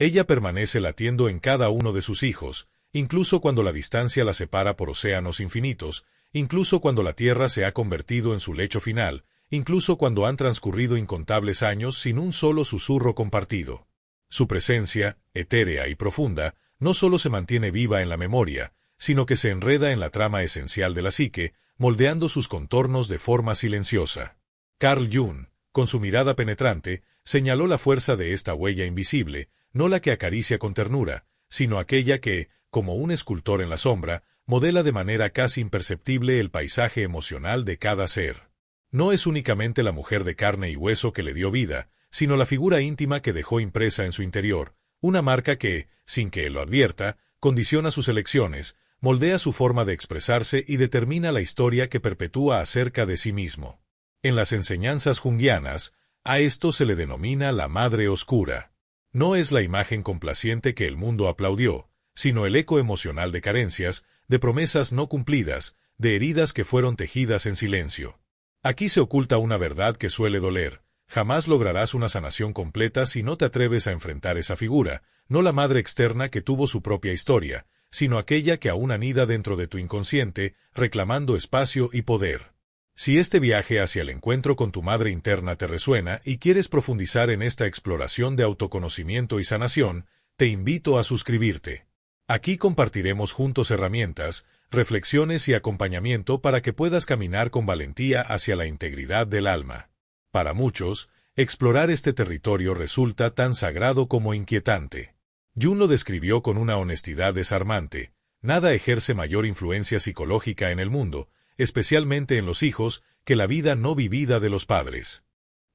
Ella permanece latiendo en cada uno de sus hijos, incluso cuando la distancia la separa por océanos infinitos, incluso cuando la Tierra se ha convertido en su lecho final, incluso cuando han transcurrido incontables años sin un solo susurro compartido. Su presencia, etérea y profunda, no solo se mantiene viva en la memoria, sino que se enreda en la trama esencial de la psique, moldeando sus contornos de forma silenciosa. Carl Jung, con su mirada penetrante, señaló la fuerza de esta huella invisible, no la que acaricia con ternura, sino aquella que, como un escultor en la sombra, modela de manera casi imperceptible el paisaje emocional de cada ser. No es únicamente la mujer de carne y hueso que le dio vida, sino la figura íntima que dejó impresa en su interior, una marca que, sin que él lo advierta, condiciona sus elecciones, moldea su forma de expresarse y determina la historia que perpetúa acerca de sí mismo. En las enseñanzas junguianas, a esto se le denomina la Madre Oscura. No es la imagen complaciente que el mundo aplaudió, sino el eco emocional de carencias, de promesas no cumplidas, de heridas que fueron tejidas en silencio. Aquí se oculta una verdad que suele doler. Jamás lograrás una sanación completa si no te atreves a enfrentar esa figura, no la madre externa que tuvo su propia historia, sino aquella que aún anida dentro de tu inconsciente, reclamando espacio y poder. Si este viaje hacia el encuentro con tu madre interna te resuena y quieres profundizar en esta exploración de autoconocimiento y sanación, te invito a suscribirte. Aquí compartiremos juntos herramientas, reflexiones y acompañamiento para que puedas caminar con valentía hacia la integridad del alma. Para muchos, explorar este territorio resulta tan sagrado como inquietante. Jung lo describió con una honestidad desarmante. Nada ejerce mayor influencia psicológica en el mundo, especialmente en los hijos, que la vida no vivida de los padres.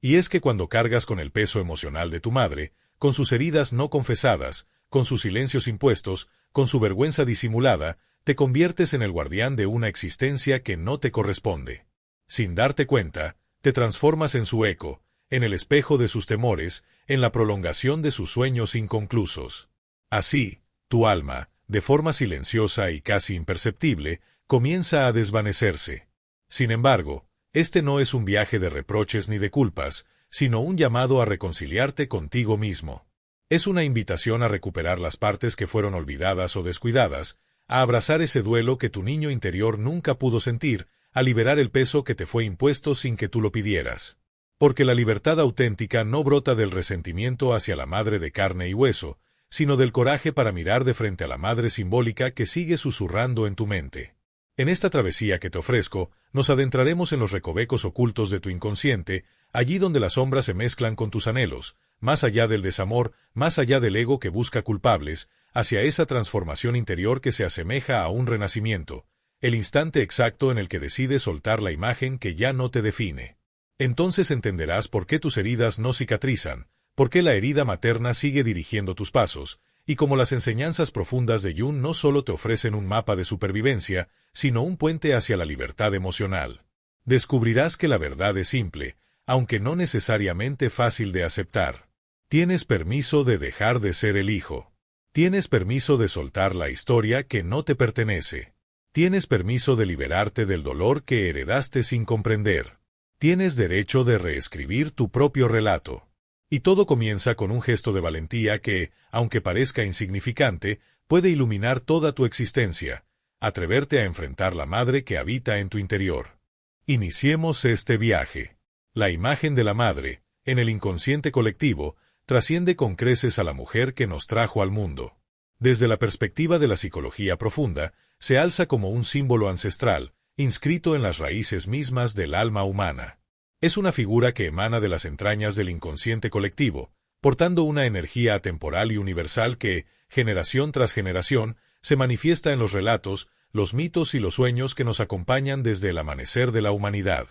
Y es que cuando cargas con el peso emocional de tu madre, con sus heridas no confesadas, con sus silencios impuestos, con su vergüenza disimulada, te conviertes en el guardián de una existencia que no te corresponde. Sin darte cuenta, te transformas en su eco, en el espejo de sus temores, en la prolongación de sus sueños inconclusos. Así, tu alma, de forma silenciosa y casi imperceptible, comienza a desvanecerse. Sin embargo, este no es un viaje de reproches ni de culpas, sino un llamado a reconciliarte contigo mismo. Es una invitación a recuperar las partes que fueron olvidadas o descuidadas, a abrazar ese duelo que tu niño interior nunca pudo sentir, a liberar el peso que te fue impuesto sin que tú lo pidieras. Porque la libertad auténtica no brota del resentimiento hacia la madre de carne y hueso, sino del coraje para mirar de frente a la madre simbólica que sigue susurrando en tu mente. En esta travesía que te ofrezco, nos adentraremos en los recovecos ocultos de tu inconsciente, allí donde las sombras se mezclan con tus anhelos, más allá del desamor, más allá del ego que busca culpables, hacia esa transformación interior que se asemeja a un renacimiento, el instante exacto en el que decides soltar la imagen que ya no te define. Entonces entenderás por qué tus heridas no cicatrizan, por qué la herida materna sigue dirigiendo tus pasos, y como las enseñanzas profundas de Jung no solo te ofrecen un mapa de supervivencia, sino un puente hacia la libertad emocional. Descubrirás que la verdad es simple, aunque no necesariamente fácil de aceptar. Tienes permiso de dejar de ser el hijo. Tienes permiso de soltar la historia que no te pertenece. Tienes permiso de liberarte del dolor que heredaste sin comprender. Tienes derecho de reescribir tu propio relato. Y todo comienza con un gesto de valentía que, aunque parezca insignificante, puede iluminar toda tu existencia. Atreverte a enfrentar la madre que habita en tu interior. Iniciemos este viaje. La imagen de la madre, en el inconsciente colectivo, trasciende con creces a la mujer que nos trajo al mundo. Desde la perspectiva de la psicología profunda, se alza como un símbolo ancestral, inscrito en las raíces mismas del alma humana. Es una figura que emana de las entrañas del inconsciente colectivo, portando una energía atemporal y universal que, generación tras generación, se manifiesta en los relatos, los mitos y los sueños que nos acompañan desde el amanecer de la humanidad.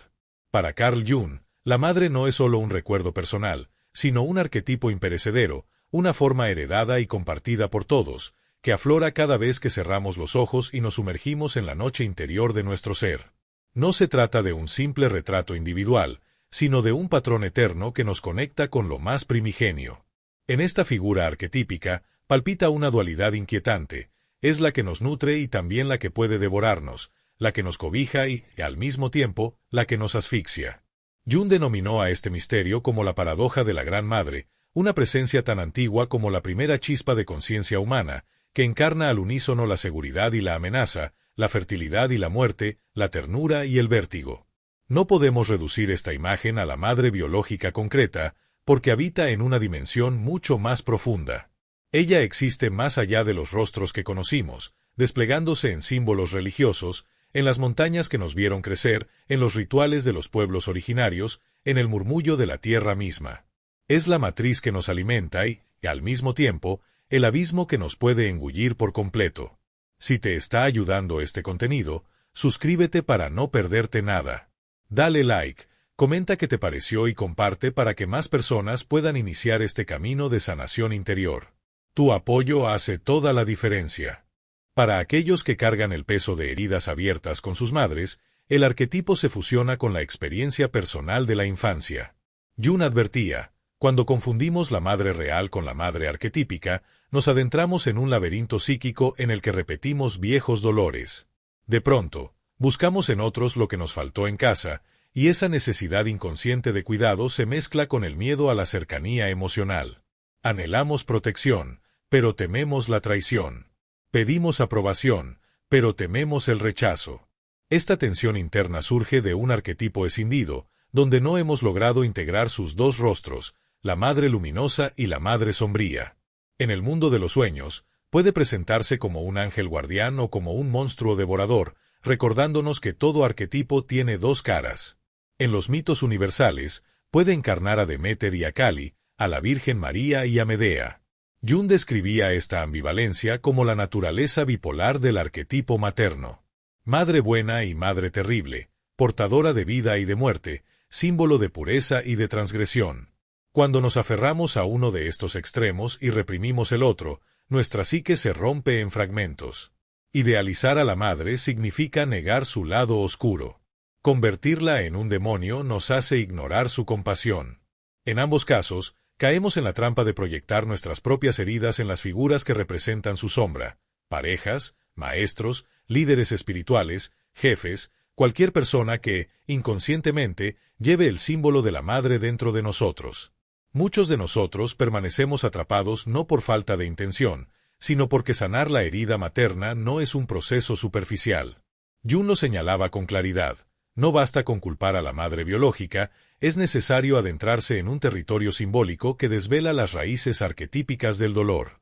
Para Carl Jung, la madre no es solo un recuerdo personal, sino un arquetipo imperecedero, una forma heredada y compartida por todos, que aflora cada vez que cerramos los ojos y nos sumergimos en la noche interior de nuestro ser. No se trata de un simple retrato individual, sino de un patrón eterno que nos conecta con lo más primigenio. En esta figura arquetípica palpita una dualidad inquietante, es la que nos nutre y también la que puede devorarnos, la que nos cobija y, al mismo tiempo, la que nos asfixia. Jung denominó a este misterio como la paradoja de la Gran Madre, una presencia tan antigua como la primera chispa de conciencia humana, que encarna al unísono la seguridad y la amenaza, la fertilidad y la muerte, la ternura y el vértigo. No podemos reducir esta imagen a la madre biológica concreta, porque habita en una dimensión mucho más profunda. Ella existe más allá de los rostros que conocimos, desplegándose en símbolos religiosos, en las montañas que nos vieron crecer, en los rituales de los pueblos originarios, en el murmullo de la tierra misma. Es la matriz que nos alimenta y, al mismo tiempo, el abismo que nos puede engullir por completo. Si te está ayudando este contenido, suscríbete para no perderte nada. Dale like, comenta qué te pareció y comparte para que más personas puedan iniciar este camino de sanación interior. Tu apoyo hace toda la diferencia. Para aquellos que cargan el peso de heridas abiertas con sus madres, el arquetipo se fusiona con la experiencia personal de la infancia. Jung advertía, cuando confundimos la madre real con la madre arquetípica, nos adentramos en un laberinto psíquico en el que repetimos viejos dolores. De pronto, buscamos en otros lo que nos faltó en casa, y esa necesidad inconsciente de cuidado se mezcla con el miedo a la cercanía emocional. Anhelamos protección, pero tememos la traición. Pedimos aprobación, pero tememos el rechazo. Esta tensión interna surge de un arquetipo escindido, donde no hemos logrado integrar sus dos rostros, la madre luminosa y la madre sombría. En el mundo de los sueños, puede presentarse como un ángel guardián o como un monstruo devorador, recordándonos que todo arquetipo tiene dos caras. En los mitos universales, puede encarnar a Deméter y a Kali, a la Virgen María y a Medea. Jung describía esta ambivalencia como la naturaleza bipolar del arquetipo materno. Madre buena y madre terrible, portadora de vida y de muerte, símbolo de pureza y de transgresión. Cuando nos aferramos a uno de estos extremos y reprimimos el otro, nuestra psique se rompe en fragmentos. Idealizar a la madre significa negar su lado oscuro. Convertirla en un demonio nos hace ignorar su compasión. En ambos casos, caemos en la trampa de proyectar nuestras propias heridas en las figuras que representan su sombra: parejas, maestros, líderes espirituales, jefes, cualquier persona que, inconscientemente, lleve el símbolo de la madre dentro de nosotros. Muchos de nosotros permanecemos atrapados no por falta de intención, sino porque sanar la herida materna no es un proceso superficial. Jung lo señalaba con claridad. No basta con culpar a la madre biológica, es necesario adentrarse en un territorio simbólico que desvela las raíces arquetípicas del dolor.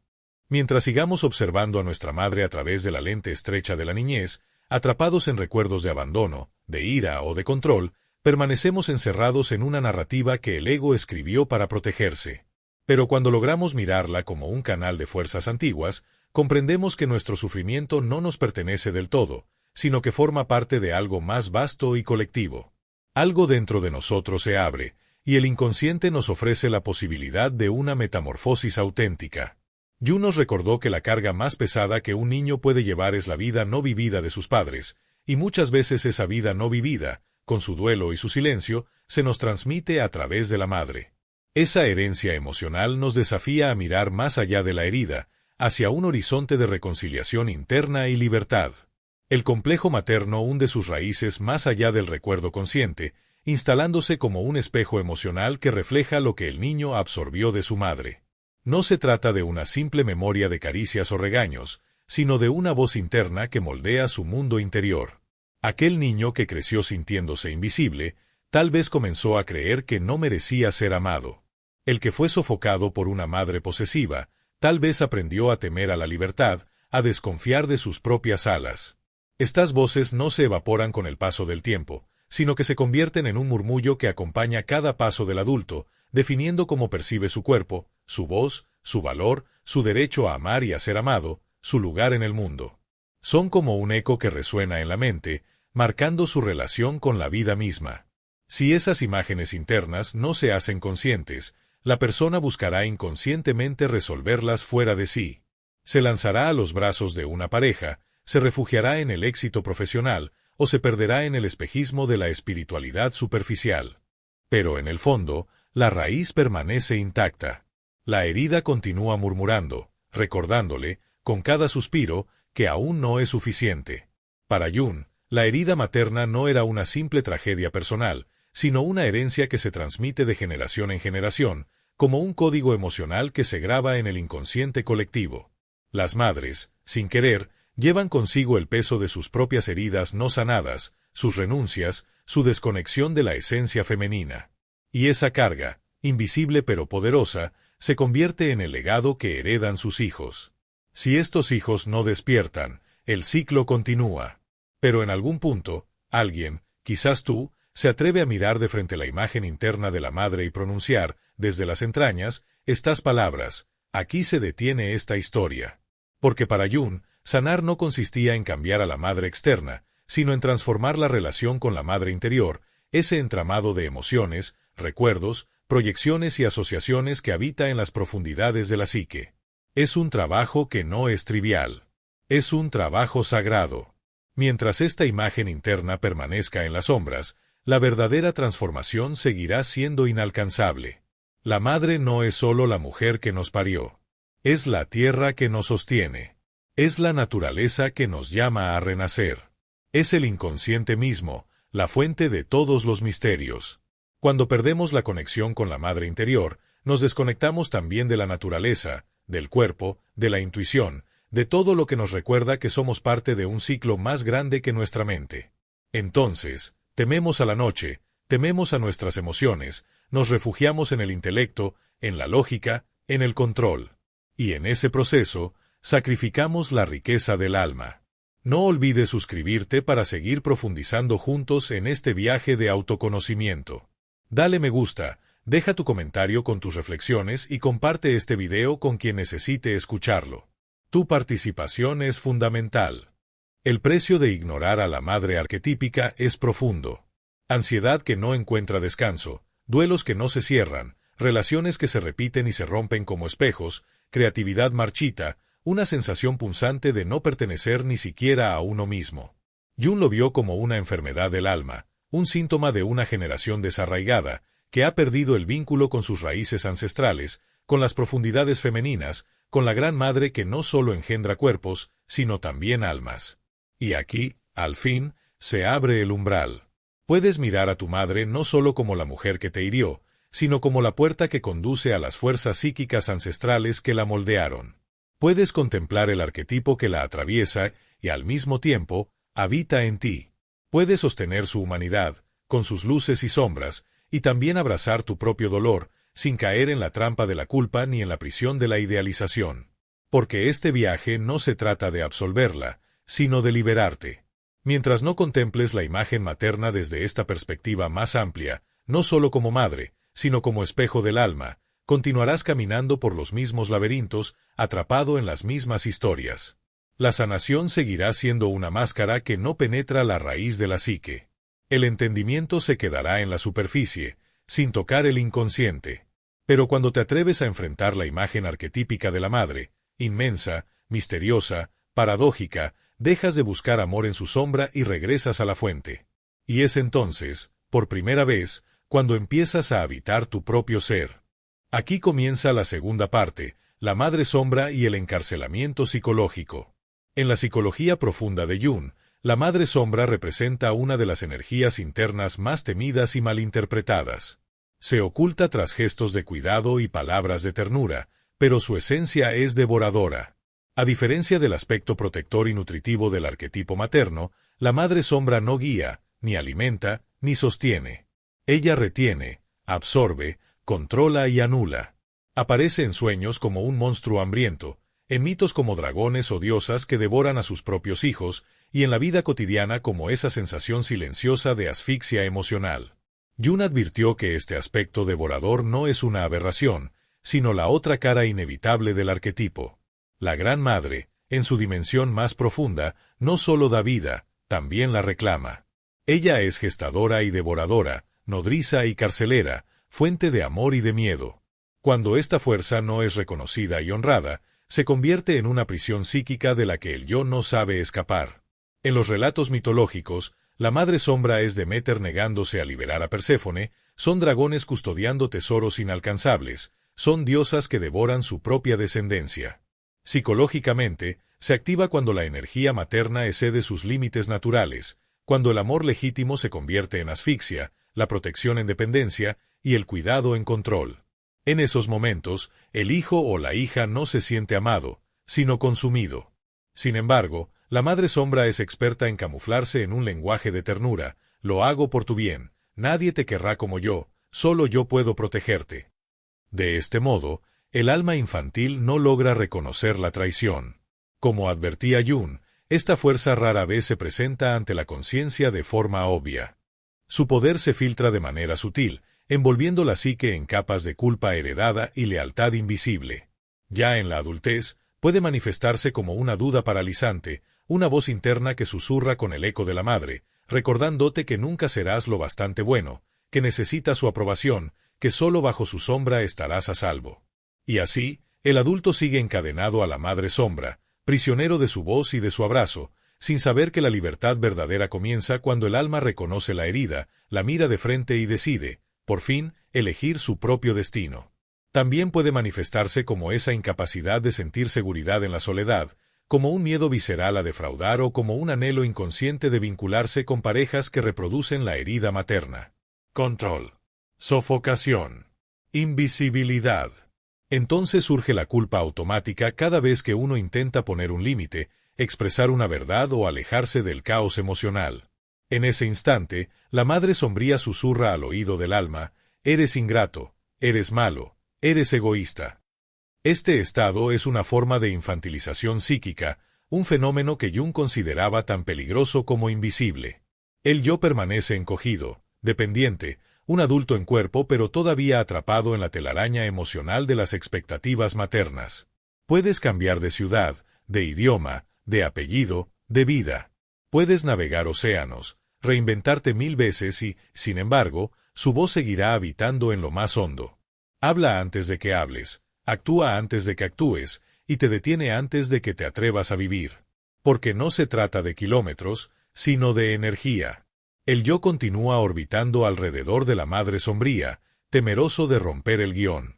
Mientras sigamos observando a nuestra madre a través de la lente estrecha de la niñez, atrapados en recuerdos de abandono, de ira o de control, permanecemos encerrados en una narrativa que el ego escribió para protegerse. Pero cuando logramos mirarla como un canal de fuerzas antiguas, comprendemos que nuestro sufrimiento no nos pertenece del todo, sino que forma parte de algo más vasto y colectivo. Algo dentro de nosotros se abre, y el inconsciente nos ofrece la posibilidad de una metamorfosis auténtica. Jung nos recordó que la carga más pesada que un niño puede llevar es la vida no vivida de sus padres, y muchas veces esa vida no vivida, con su duelo y su silencio, se nos transmite a través de la madre. Esa herencia emocional nos desafía a mirar más allá de la herida, hacia un horizonte de reconciliación interna y libertad. El complejo materno hunde sus raíces más allá del recuerdo consciente, instalándose como un espejo emocional que refleja lo que el niño absorbió de su madre. No se trata de una simple memoria de caricias o regaños, sino de una voz interna que moldea su mundo interior. Aquel niño que creció sintiéndose invisible, tal vez comenzó a creer que no merecía ser amado. El que fue sofocado por una madre posesiva, tal vez aprendió a temer a la libertad, a desconfiar de sus propias alas. Estas voces no se evaporan con el paso del tiempo, sino que se convierten en un murmullo que acompaña cada paso del adulto, definiendo cómo percibe su cuerpo, su voz, su valor, su derecho a amar y a ser amado, su lugar en el mundo. Son como un eco que resuena en la mente, marcando su relación con la vida misma. Si esas imágenes internas no se hacen conscientes, la persona buscará inconscientemente resolverlas fuera de sí. Se lanzará a los brazos de una pareja, se refugiará en el éxito profesional o se perderá en el espejismo de la espiritualidad superficial. Pero en el fondo, la raíz permanece intacta. La herida continúa murmurando, recordándole, con cada suspiro, que aún no es suficiente. Para Jung, la herida materna no era una simple tragedia personal, sino una herencia que se transmite de generación en generación, como un código emocional que se graba en el inconsciente colectivo. Las madres, sin querer, llevan consigo el peso de sus propias heridas no sanadas, sus renuncias, su desconexión de la esencia femenina. Y esa carga, invisible pero poderosa, se convierte en el legado que heredan sus hijos. Si estos hijos no despiertan, el ciclo continúa. Pero en algún punto, alguien, quizás tú, se atreve a mirar de frente la imagen interna de la madre y pronunciar, desde las entrañas, estas palabras: aquí se detiene esta historia. Porque para Jung, sanar no consistía en cambiar a la madre externa, sino en transformar la relación con la madre interior, ese entramado de emociones, recuerdos, proyecciones y asociaciones que habita en las profundidades de la psique. Es un trabajo que no es trivial. Es un trabajo sagrado. Mientras esta imagen interna permanezca en las sombras, la verdadera transformación seguirá siendo inalcanzable. La madre no es solo la mujer que nos parió. Es la tierra que nos sostiene. Es la naturaleza que nos llama a renacer. Es el inconsciente mismo, la fuente de todos los misterios. Cuando perdemos la conexión con la madre interior, nos desconectamos también de la naturaleza, del cuerpo, de la intuición, de todo lo que nos recuerda que somos parte de un ciclo más grande que nuestra mente. Entonces, tememos a la noche, tememos a nuestras emociones, nos refugiamos en el intelecto, en la lógica, en el control. Y en ese proceso, sacrificamos la riqueza del alma. No olvides suscribirte para seguir profundizando juntos en este viaje de autoconocimiento. Dale me gusta, deja tu comentario con tus reflexiones y comparte este video con quien necesite escucharlo. Tu participación es fundamental. El precio de ignorar a la madre arquetípica es profundo. Ansiedad que no encuentra descanso, duelos que no se cierran, relaciones que se repiten y se rompen como espejos, creatividad marchita, una sensación punzante de no pertenecer ni siquiera a uno mismo. Jung lo vio como una enfermedad del alma, un síntoma de una generación desarraigada, que ha perdido el vínculo con sus raíces ancestrales, con las profundidades femeninas, con la gran madre que no solo engendra cuerpos, sino también almas. Y aquí, al fin, se abre el umbral. Puedes mirar a tu madre no solo como la mujer que te hirió, sino como la puerta que conduce a las fuerzas psíquicas ancestrales que la moldearon. Puedes contemplar el arquetipo que la atraviesa y, al mismo tiempo, habita en ti. Puedes sostener su humanidad, con sus luces y sombras, y también abrazar tu propio dolor, sin caer en la trampa de la culpa ni en la prisión de la idealización. Porque este viaje no se trata de absolverla, sino de liberarte. Mientras no contemples la imagen materna desde esta perspectiva más amplia, no solo como madre, sino como espejo del alma, continuarás caminando por los mismos laberintos, atrapado en las mismas historias. La sanación seguirá siendo una máscara que no penetra la raíz de la psique. El entendimiento se quedará en la superficie, sin tocar el inconsciente. Pero cuando te atreves a enfrentar la imagen arquetípica de la madre, inmensa, misteriosa, paradójica, dejas de buscar amor en su sombra y regresas a la fuente. Y es entonces, por primera vez, cuando empiezas a habitar tu propio ser. Aquí comienza la segunda parte, la madre sombra y el encarcelamiento psicológico. En la psicología profunda de Jung, la madre sombra representa una de las energías internas más temidas y malinterpretadas. Se oculta tras gestos de cuidado y palabras de ternura, pero su esencia es devoradora. A diferencia del aspecto protector y nutritivo del arquetipo materno, la madre sombra no guía, ni alimenta, ni sostiene. Ella retiene, absorbe, controla y anula. Aparece en sueños como un monstruo hambriento, en mitos como dragones o diosas que devoran a sus propios hijos, y en la vida cotidiana como esa sensación silenciosa de asfixia emocional. Jung advirtió que este aspecto devorador no es una aberración, sino la otra cara inevitable del arquetipo. La Gran Madre, en su dimensión más profunda, no solo da vida, también la reclama. Ella es gestadora y devoradora, nodriza y carcelera, fuente de amor y de miedo. Cuando esta fuerza no es reconocida y honrada, se convierte en una prisión psíquica de la que el yo no sabe escapar. En los relatos mitológicos, la madre sombra es Deméter negándose a liberar a Perséfone, son dragones custodiando tesoros inalcanzables, son diosas que devoran su propia descendencia. Psicológicamente, se activa cuando la energía materna excede sus límites naturales, cuando el amor legítimo se convierte en asfixia, la protección en dependencia y el cuidado en control. En esos momentos, el hijo o la hija no se siente amado, sino consumido. Sin embargo, la madre sombra es experta en camuflarse en un lenguaje de ternura: lo hago por tu bien, nadie te querrá como yo, solo yo puedo protegerte. De este modo, el alma infantil no logra reconocer la traición. Como advertía Jung, esta fuerza rara vez se presenta ante la conciencia de forma obvia. Su poder se filtra de manera sutil, envolviendo la psique en capas de culpa heredada y lealtad invisible. Ya en la adultez, puede manifestarse como una duda paralizante, una voz interna que susurra con el eco de la madre, recordándote que nunca serás lo bastante bueno, que necesitas su aprobación, que solo bajo su sombra estarás a salvo. Y así, el adulto sigue encadenado a la madre sombra, prisionero de su voz y de su abrazo, sin saber que la libertad verdadera comienza cuando el alma reconoce la herida, la mira de frente y decide, por fin, elegir su propio destino. También puede manifestarse como esa incapacidad de sentir seguridad en la soledad, como un miedo visceral a defraudar o como un anhelo inconsciente de vincularse con parejas que reproducen la herida materna. Control. Sofocación. Invisibilidad. Entonces surge la culpa automática cada vez que uno intenta poner un límite, expresar una verdad o alejarse del caos emocional. En ese instante, la madre sombría susurra al oído del alma: eres ingrato, eres malo, eres egoísta. Este estado es una forma de infantilización psíquica, un fenómeno que Jung consideraba tan peligroso como invisible. El yo permanece encogido, dependiente, un adulto en cuerpo pero todavía atrapado en la telaraña emocional de las expectativas maternas. Puedes cambiar de ciudad, de idioma, de apellido, de vida. Puedes navegar océanos, reinventarte 1000 veces y, sin embargo, su voz seguirá habitando en lo más hondo. Habla antes de que hables, actúa antes de que actúes, y te detiene antes de que te atrevas a vivir. Porque no se trata de kilómetros, sino de energía. El yo continúa orbitando alrededor de la madre sombría, temeroso de romper el guión.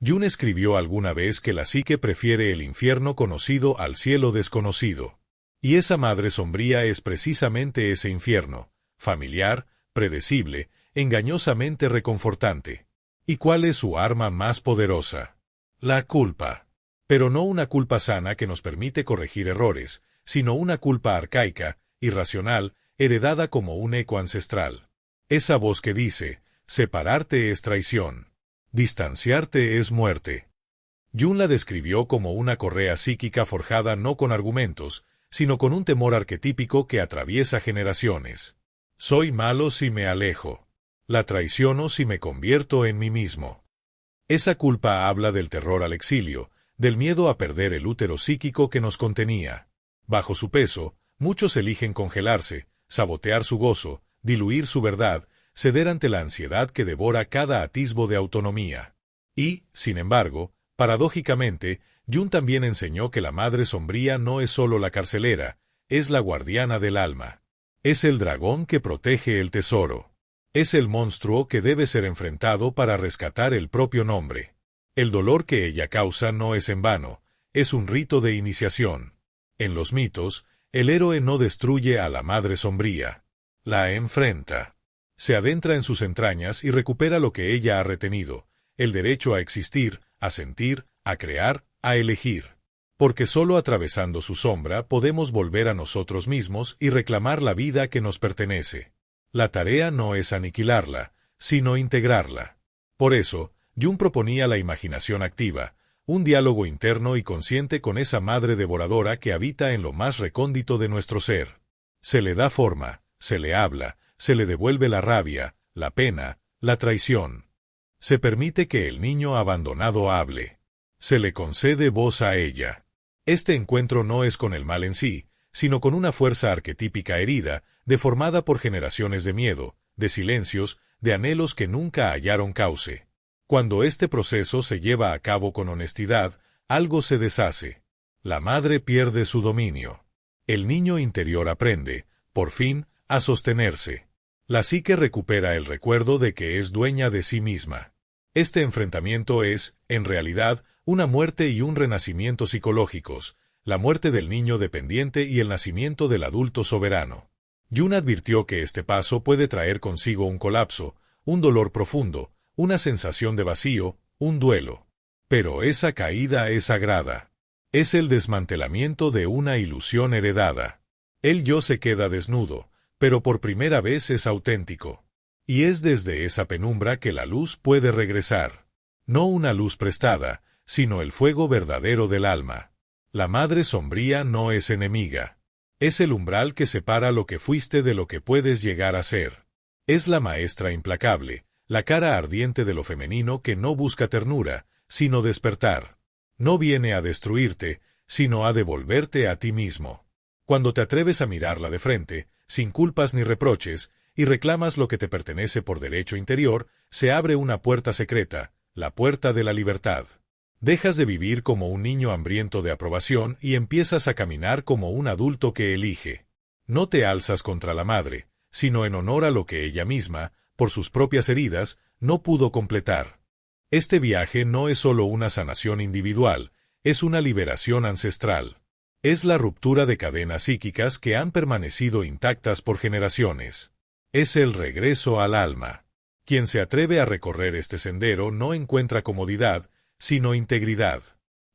Jung escribió alguna vez que la psique prefiere el infierno conocido al cielo desconocido. Y esa madre sombría es precisamente ese infierno, familiar, predecible, engañosamente reconfortante. ¿Y cuál es su arma más poderosa? La culpa. Pero no una culpa sana que nos permite corregir errores, sino una culpa arcaica, irracional, heredada como un eco ancestral. Esa voz que dice: separarte es traición, distanciarte es muerte. Jung la describió como una correa psíquica forjada no con argumentos, sino con un temor arquetípico que atraviesa generaciones. Soy malo si me alejo. La traiciono si me convierto en mí mismo. Esa culpa habla del terror al exilio, del miedo a perder el útero psíquico que nos contenía. Bajo su peso, muchos eligen congelarse, sabotear su gozo, diluir su verdad, ceder ante la ansiedad que devora cada atisbo de autonomía. Y, sin embargo, paradójicamente, Jung también enseñó que la madre sombría no es solo la carcelera, es la guardiana del alma. Es el dragón que protege el tesoro. Es el monstruo que debe ser enfrentado para rescatar el propio nombre. El dolor que ella causa no es en vano, es un rito de iniciación. En los mitos, el héroe no destruye a la madre sombría, la enfrenta. Se adentra en sus entrañas y recupera lo que ella ha retenido: el derecho a existir, a sentir, a crear, a elegir. Porque solo atravesando su sombra podemos volver a nosotros mismos y reclamar la vida que nos pertenece. La tarea no es aniquilarla, sino integrarla. Por eso, Jung proponía la imaginación activa, un diálogo interno y consciente con esa madre devoradora que habita en lo más recóndito de nuestro ser. Se le da forma, se le habla, se le devuelve la rabia, la pena, la traición. Se permite que el niño abandonado hable. Se le concede voz a ella. Este encuentro no es con el mal en sí, sino con una fuerza arquetípica herida, deformada por generaciones de miedo, de silencios, de anhelos que nunca hallaron cauce. Cuando este proceso se lleva a cabo con honestidad, algo se deshace. La madre pierde su dominio. El niño interior aprende, por fin, a sostenerse. La psique recupera el recuerdo de que es dueña de sí misma. Este enfrentamiento es, en realidad, una muerte y un renacimiento psicológicos, la muerte del niño dependiente y el nacimiento del adulto soberano. Jung advirtió que este paso puede traer consigo un colapso, un dolor profundo, una sensación de vacío, un duelo. Pero esa caída es sagrada. Es el desmantelamiento de una ilusión heredada. El yo se queda desnudo, pero por primera vez es auténtico. Y es desde esa penumbra que la luz puede regresar. No una luz prestada, sino el fuego verdadero del alma. La madre sombría no es enemiga. Es el umbral que separa lo que fuiste de lo que puedes llegar a ser. Es la maestra implacable, la cara ardiente de lo femenino que no busca ternura, sino despertar. No viene a destruirte, sino a devolverte a ti mismo. Cuando te atreves a mirarla de frente, sin culpas ni reproches, y reclamas lo que te pertenece por derecho interior, se abre una puerta secreta, la puerta de la libertad. Dejas de vivir como un niño hambriento de aprobación y empiezas a caminar como un adulto que elige. No te alzas contra la madre, sino en honor a lo que ella misma, por sus propias heridas, no pudo completar. Este viaje no es solo una sanación individual, es una liberación ancestral. Es la ruptura de cadenas psíquicas que han permanecido intactas por generaciones. Es el regreso al alma. Quien se atreve a recorrer este sendero no encuentra comodidad, sino integridad.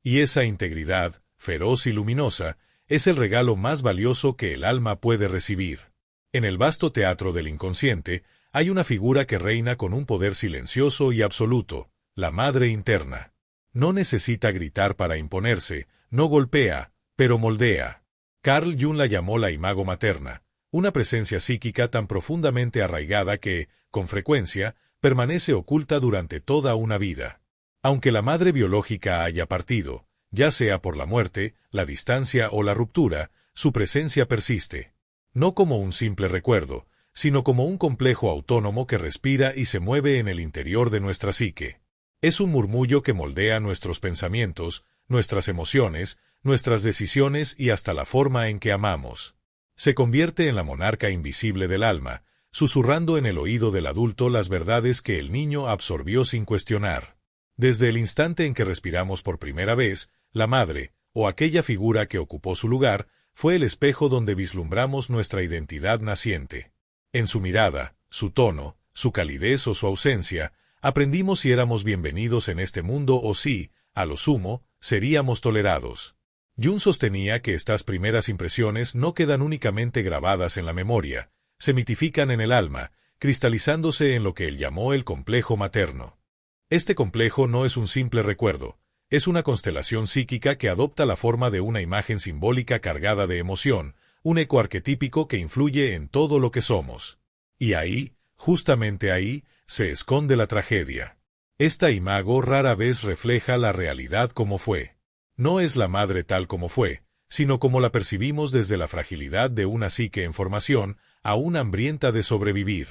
Y esa integridad, feroz y luminosa, es el regalo más valioso que el alma puede recibir. En el vasto teatro del inconsciente, hay una figura que reina con un poder silencioso y absoluto, la madre interna. No necesita gritar para imponerse, no golpea, pero moldea. Carl Jung la llamó la imago materna, una presencia psíquica tan profundamente arraigada que, con frecuencia, permanece oculta durante toda una vida. Aunque la madre biológica haya partido, ya sea por la muerte, la distancia o la ruptura, su presencia persiste. No como un simple recuerdo, sino como un complejo autónomo que respira y se mueve en el interior de nuestra psique. Es un murmullo que moldea nuestros pensamientos, nuestras emociones, nuestras decisiones y hasta la forma en que amamos. Se convierte en la monarca invisible del alma, susurrando en el oído del adulto las verdades que el niño absorbió sin cuestionar. Desde el instante en que respiramos por primera vez, la madre, o aquella figura que ocupó su lugar, fue el espejo donde vislumbramos nuestra identidad naciente. En su mirada, su tono, su calidez o su ausencia, aprendimos si éramos bienvenidos en este mundo o si, a lo sumo, seríamos tolerados. Jung sostenía que estas primeras impresiones no quedan únicamente grabadas en la memoria, se mitifican en el alma, cristalizándose en lo que él llamó el complejo materno. Este complejo no es un simple recuerdo, es una constelación psíquica que adopta la forma de una imagen simbólica cargada de emoción, un eco arquetípico que influye en todo lo que somos. Y ahí, justamente ahí, se esconde la tragedia. Esta imago rara vez refleja la realidad como fue. No es la madre tal como fue, sino como la percibimos desde la fragilidad de una psique en formación, aún hambrienta de sobrevivir.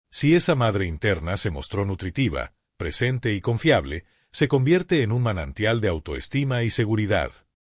Si esa madre interna se mostró nutritiva, presente y confiable, se convierte en un manantial de autoestima y seguridad.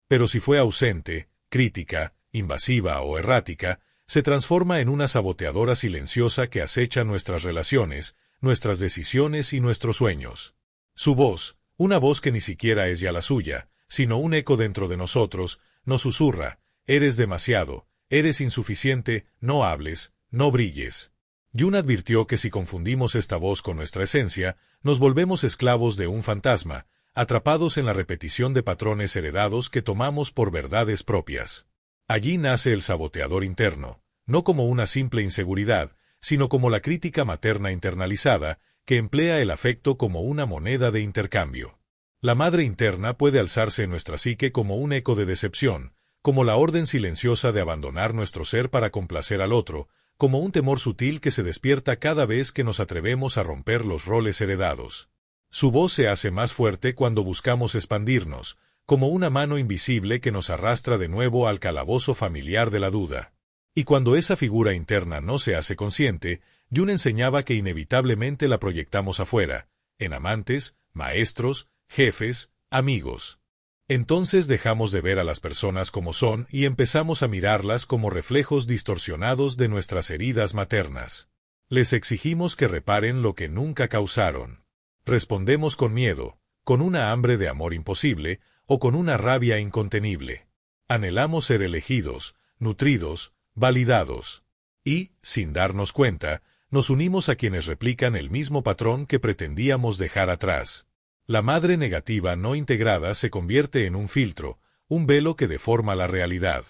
Pero si fue ausente, crítica, invasiva o errática, se transforma en una saboteadora silenciosa que acecha nuestras relaciones, nuestras decisiones y nuestros sueños. Su voz, una voz que ni siquiera es ya la suya, sino un eco dentro de nosotros, nos susurra: eres demasiado, eres insuficiente, no hables, no brilles. Jung advirtió que si confundimos esta voz con nuestra esencia, nos volvemos esclavos de un fantasma, atrapados en la repetición de patrones heredados que tomamos por verdades propias. Allí nace el saboteador interno, no como una simple inseguridad, sino como la crítica materna internalizada, que emplea el afecto como una moneda de intercambio. La madre interna puede alzarse en nuestra psique como un eco de decepción, como la orden silenciosa de abandonar nuestro ser para complacer al otro, como un temor sutil que se despierta cada vez que nos atrevemos a romper los roles heredados. Su voz se hace más fuerte cuando buscamos expandirnos, como una mano invisible que nos arrastra de nuevo al calabozo familiar de la duda. Y cuando esa figura interna no se hace consciente, Jung enseñaba que inevitablemente la proyectamos afuera, en amantes, maestros, jefes, amigos. Entonces dejamos de ver a las personas como son y empezamos a mirarlas como reflejos distorsionados de nuestras heridas maternas. Les exigimos que reparen lo que nunca causaron. Respondemos con miedo, con una hambre de amor imposible o con una rabia incontenible. Anhelamos ser elegidos, nutridos, validados. Y, sin darnos cuenta, nos unimos a quienes replican el mismo patrón que pretendíamos dejar atrás. La madre negativa no integrada se convierte en un filtro, un velo que deforma la realidad.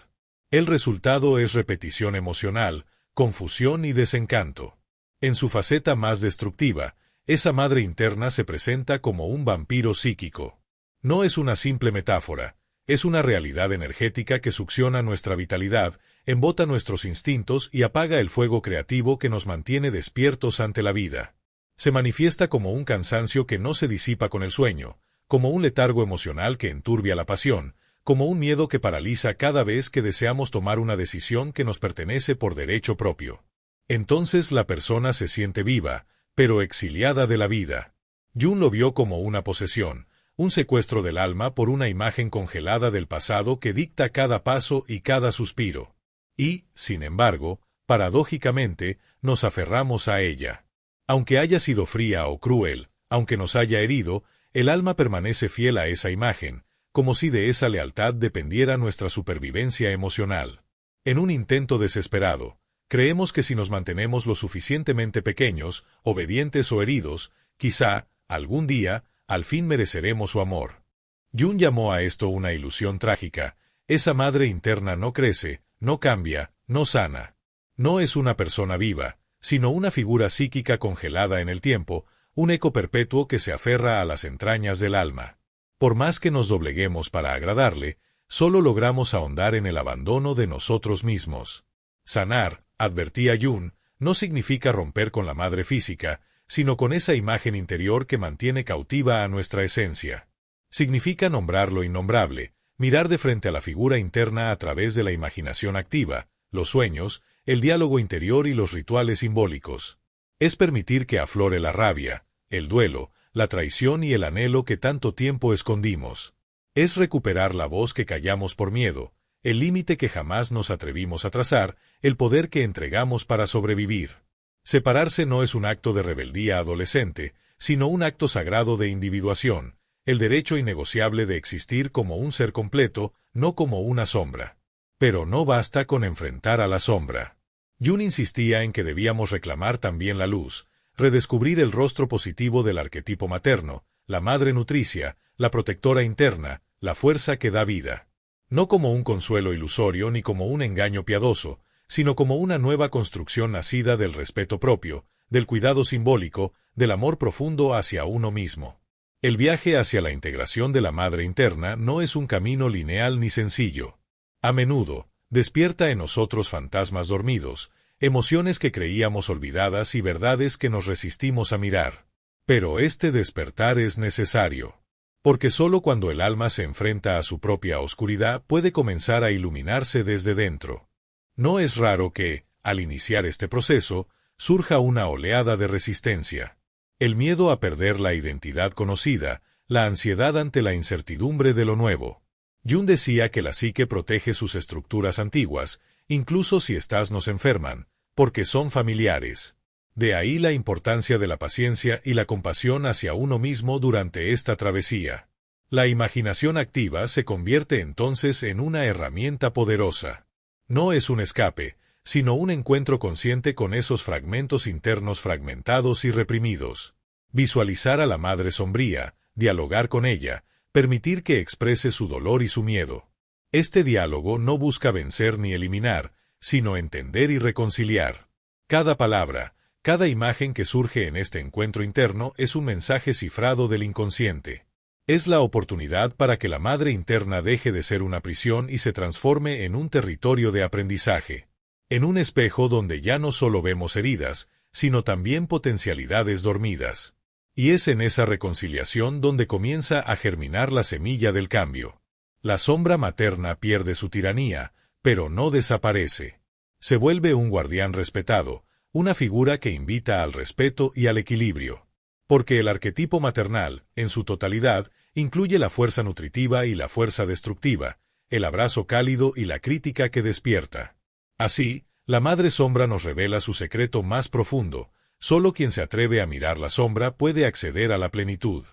El resultado es repetición emocional, confusión y desencanto. En su faceta más destructiva, esa madre interna se presenta como un vampiro psíquico. No es una simple metáfora, es una realidad energética que succiona nuestra vitalidad, embota nuestros instintos y apaga el fuego creativo que nos mantiene despiertos ante la vida. Se manifiesta como un cansancio que no se disipa con el sueño, como un letargo emocional que enturbia la pasión, como un miedo que paraliza cada vez que deseamos tomar una decisión que nos pertenece por derecho propio. Entonces la persona se siente viva, pero exiliada de la vida. Jung lo vio como una posesión, un secuestro del alma por una imagen congelada del pasado que dicta cada paso y cada suspiro. Y, sin embargo, paradójicamente, nos aferramos a ella. Aunque haya sido fría o cruel, aunque nos haya herido, el alma permanece fiel a esa imagen, como si de esa lealtad dependiera nuestra supervivencia emocional. En un intento desesperado, creemos que si nos mantenemos lo suficientemente pequeños, obedientes o heridos, quizá, algún día, al fin mereceremos su amor. Jung llamó a esto una ilusión trágica. Esa madre interna no crece, no cambia, no sana. No es una persona viva, sino una figura psíquica congelada en el tiempo, un eco perpetuo que se aferra a las entrañas del alma. Por más que nos dobleguemos para agradarle, solo logramos ahondar en el abandono de nosotros mismos. Sanar, advertía Jung, no significa romper con la madre física, sino con esa imagen interior que mantiene cautiva a nuestra esencia. Significa nombrar lo innombrable, mirar de frente a la figura interna a través de la imaginación activa, los sueños, el diálogo interior y los rituales simbólicos. Es permitir que aflore la rabia, el duelo, la traición y el anhelo que tanto tiempo escondimos. Es recuperar la voz que callamos por miedo, el límite que jamás nos atrevimos a trazar, el poder que entregamos para sobrevivir. Separarse no es un acto de rebeldía adolescente, sino un acto sagrado de individuación, el derecho innegociable de existir como un ser completo, no como una sombra. Pero no basta con enfrentar a la sombra. Jung insistía en que debíamos reclamar también la luz, redescubrir el rostro positivo del arquetipo materno, la madre nutricia, la protectora interna, la fuerza que da vida. No como un consuelo ilusorio ni como un engaño piadoso, sino como una nueva construcción nacida del respeto propio, del cuidado simbólico, del amor profundo hacia uno mismo. El viaje hacia la integración de la madre interna no es un camino lineal ni sencillo. A menudo, despierta en nosotros fantasmas dormidos, emociones que creíamos olvidadas y verdades que nos resistimos a mirar. Pero este despertar es necesario. Porque sólo cuando el alma se enfrenta a su propia oscuridad puede comenzar a iluminarse desde dentro. No es raro que, al iniciar este proceso, surja una oleada de resistencia. El miedo a perder la identidad conocida, la ansiedad ante la incertidumbre de lo nuevo. Jung decía que la psique protege sus estructuras antiguas, incluso si éstas nos enferman, porque son familiares. De ahí la importancia de la paciencia y la compasión hacia uno mismo durante esta travesía. La imaginación activa se convierte entonces en una herramienta poderosa. No es un escape, sino un encuentro consciente con esos fragmentos internos fragmentados y reprimidos. Visualizar a la madre sombría, dialogar con ella, permitir que exprese su dolor y su miedo. Este diálogo no busca vencer ni eliminar, sino entender y reconciliar. Cada palabra, cada imagen que surge en este encuentro interno es un mensaje cifrado del inconsciente. Es la oportunidad para que la madre interna deje de ser una prisión y se transforme en un territorio de aprendizaje. En un espejo donde ya no solo vemos heridas, sino también potencialidades dormidas. Y es en esa reconciliación donde comienza a germinar la semilla del cambio. La sombra materna pierde su tiranía, pero no desaparece. Se vuelve un guardián respetado, una figura que invita al respeto y al equilibrio. Porque el arquetipo maternal, en su totalidad, incluye la fuerza nutritiva y la fuerza destructiva, el abrazo cálido y la crítica que despierta. Así, la madre sombra nos revela su secreto más profundo. Solo quien se atreve a mirar la sombra puede acceder a la plenitud.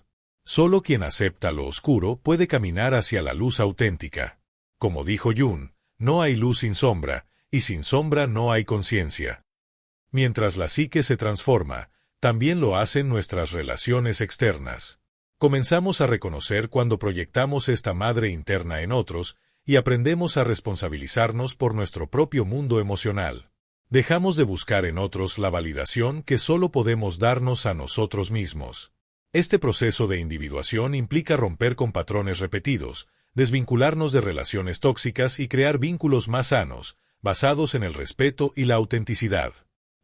Solo quien acepta lo oscuro puede caminar hacia la luz auténtica. Como dijo Jung, no hay luz sin sombra, y sin sombra no hay conciencia. Mientras la psique se transforma, también lo hacen nuestras relaciones externas. Comenzamos a reconocer cuando proyectamos esta madre interna en otros y aprendemos a responsabilizarnos por nuestro propio mundo emocional. Dejamos de buscar en otros la validación que solo podemos darnos a nosotros mismos. Este proceso de individuación implica romper con patrones repetidos, desvincularnos de relaciones tóxicas y crear vínculos más sanos, basados en el respeto y la autenticidad.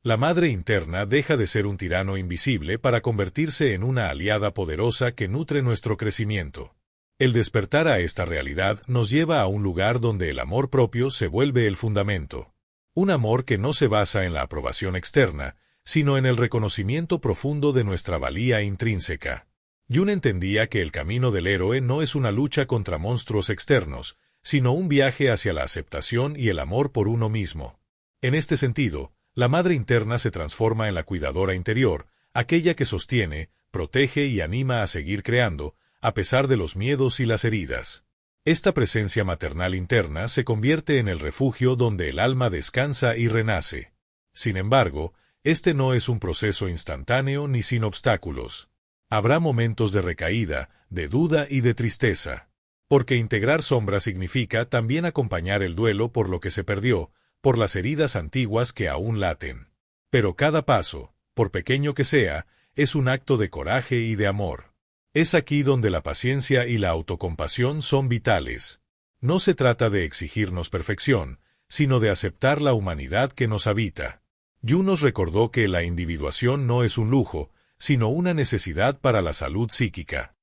La madre interna deja de ser un tirano invisible para convertirse en una aliada poderosa que nutre nuestro crecimiento. El despertar a esta realidad nos lleva a un lugar donde el amor propio se vuelve el fundamento. Un amor que no se basa en la aprobación externa, sino en el reconocimiento profundo de nuestra valía intrínseca. Jung entendía que el camino del héroe no es una lucha contra monstruos externos, sino un viaje hacia la aceptación y el amor por uno mismo. En este sentido, la madre interna se transforma en la cuidadora interior, aquella que sostiene, protege y anima a seguir creando, a pesar de los miedos y las heridas. Esta presencia maternal interna se convierte en el refugio donde el alma descansa y renace. Sin embargo, este no es un proceso instantáneo ni sin obstáculos. Habrá momentos de recaída, de duda y de tristeza. Porque integrar sombra significa también acompañar el duelo por lo que se perdió, por las heridas antiguas que aún laten. Pero cada paso, por pequeño que sea, es un acto de coraje y de amor. Es aquí donde la paciencia y la autocompasión son vitales. No se trata de exigirnos perfección, sino de aceptar la humanidad que nos habita. Jung nos recordó que la individuación no es un lujo, sino una necesidad para la salud psíquica.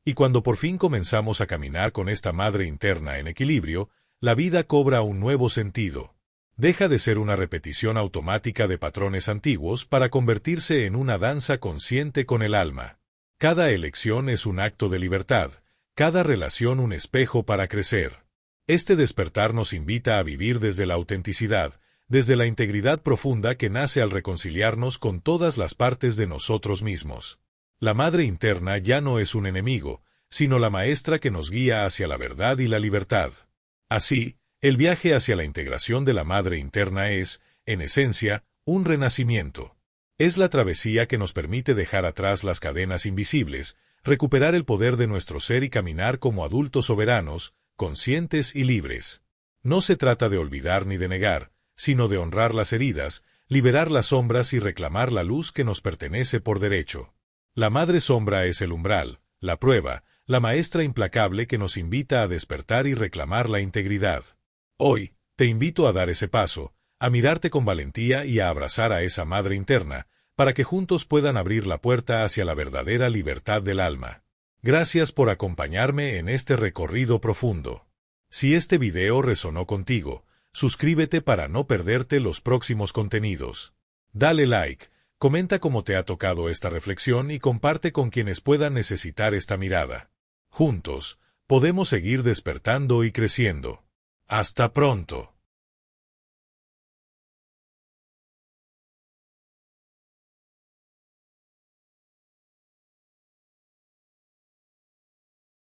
Y cuando por fin comenzamos a caminar con esta madre interna en equilibrio, la vida cobra un nuevo sentido. Deja de ser una repetición automática de patrones antiguos para convertirse en una danza consciente con el alma. Cada elección es un acto de libertad, cada relación un espejo para crecer. Este despertar nos invita a vivir desde la autenticidad, desde la integridad profunda que nace al reconciliarnos con todas las partes de nosotros mismos. La madre interna ya no es un enemigo, sino la maestra que nos guía hacia la verdad y la libertad. Así, el viaje hacia la integración de la madre interna es, en esencia, un renacimiento. Es la travesía que nos permite dejar atrás las cadenas invisibles, recuperar el poder de nuestro ser y caminar como adultos soberanos, conscientes y libres. No se trata de olvidar ni de negar, sino de honrar las heridas, liberar las sombras y reclamar la luz que nos pertenece por derecho. La madre sombra es el umbral, la prueba, la maestra implacable que nos invita a despertar y reclamar la integridad. Hoy, te invito a dar ese paso, a mirarte con valentía y a abrazar a esa madre interna, para que juntos puedan abrir la puerta hacia la verdadera libertad del alma. Gracias por acompañarme en este recorrido profundo. Si este video resonó contigo, suscríbete para no perderte los próximos contenidos. Dale like, comenta cómo te ha tocado esta reflexión y comparte con quienes puedan necesitar esta mirada. Juntos, podemos seguir despertando y creciendo. ¡Hasta pronto!